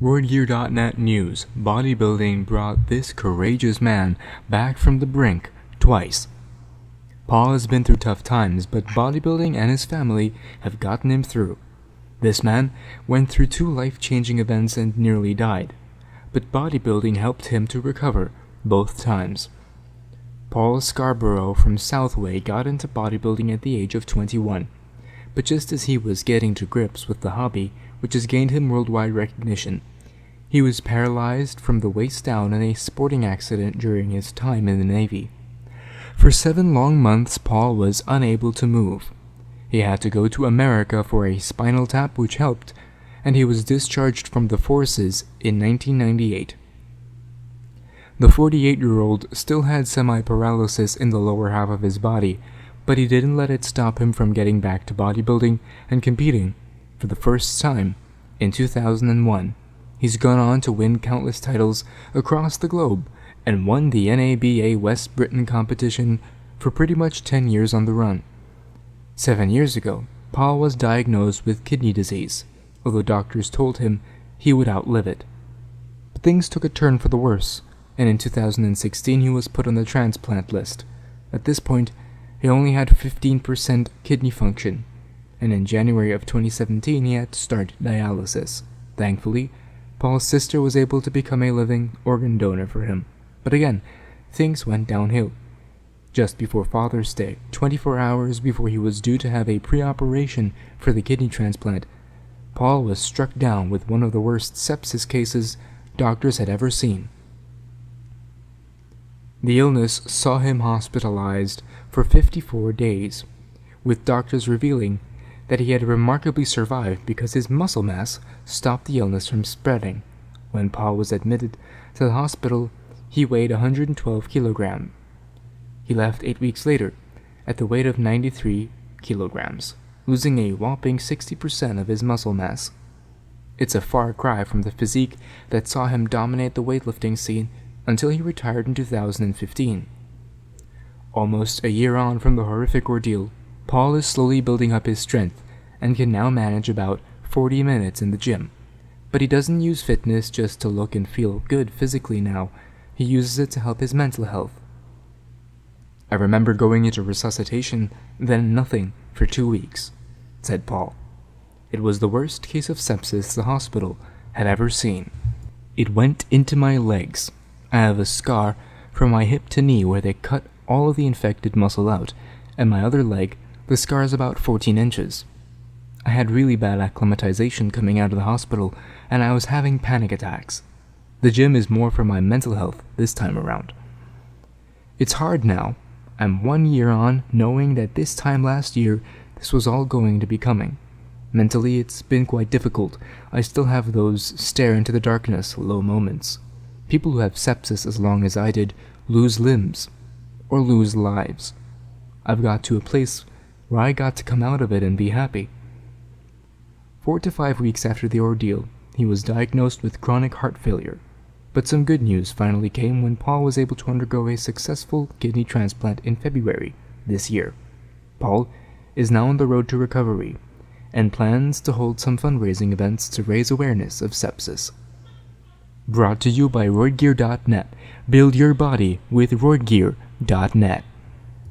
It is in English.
RoidGearNet news: bodybuilding brought this courageous man back from the brink twice. Paul has been through tough times, but bodybuilding and his family have gotten him through. This man went through 2 life-changing events and nearly died, but bodybuilding helped him to recover both times. Paul Scarborough from Southway got into bodybuilding at the age of 21, but just as he was getting to grips with the hobby, which has gained him worldwide recognition, he was paralyzed from the waist down in a sporting accident during his time in the Navy. For 7 long months, Paul was unable to move. He had to go to America for a spinal tap, which helped, and he was discharged from the forces in 1998. The 48-year-old still had semi-paralysis in the lower half of his body, but he didn't let it stop him from getting back to bodybuilding and competing for the first time in 2001. He's gone on to win countless titles across the globe and won the NABA West Britain competition for pretty much 10 years on the run. 7 years ago, Paul was diagnosed with kidney disease, although doctors told him he would outlive it. But things took a turn for the worse, and in 2016 he was put on the transplant list. At this point, he only had 15% kidney function, and in January of 2017 he had to start dialysis. Thankfully, Paul's sister was able to become a living organ donor for him. But again, things went downhill. Just before Father's Day, 24 hours before he was due to have a pre-operation for the kidney transplant, Paul was struck down with one of the worst sepsis cases doctors had ever seen. The illness saw him hospitalized for 54 days, with doctors revealing that he had remarkably survived because his muscle mass stopped the illness from spreading. When Paul was admitted to the hospital, he weighed 112 kilograms. He left 8 weeks later at the weight of 93 kilograms, losing a whopping 60% of his muscle mass. It's a far cry from the physique that saw him dominate the weightlifting scene until he retired in 2015. Almost a year on from the horrific ordeal, Paul is slowly building up his strength and can now manage about 40 minutes in the gym. But he doesn't use fitness just to look and feel good physically now. He uses it to help his mental health. "I remember going into resuscitation, then nothing for 2 weeks," said Paul. "It was the worst case of sepsis the hospital had ever seen. It went into my legs. I have a scar from my hip to knee where they cut all of the infected muscle out, and my other leg, the scar is about 14 inches. I had really bad acclimatization coming out of the hospital, and I was having panic attacks. The gym is more for my mental health this time around. It's hard now. I'm 1 year on, knowing that this time last year, this was all going to be coming. Mentally, it's been quite difficult. I still have those stare into the darkness, low moments. People who have sepsis as long as I did lose limbs, or lose lives. I've got to a place where I got to come out of it and be happy." 4 to 5 weeks after the ordeal, he was diagnosed with chronic heart failure. But some good news finally came when Paul was able to undergo a successful kidney transplant in February this year. Paul is now on the road to recovery and plans to hold some fundraising events to raise awareness of sepsis. Brought to you by RoidGearNet. Build your body with RoidGearNet.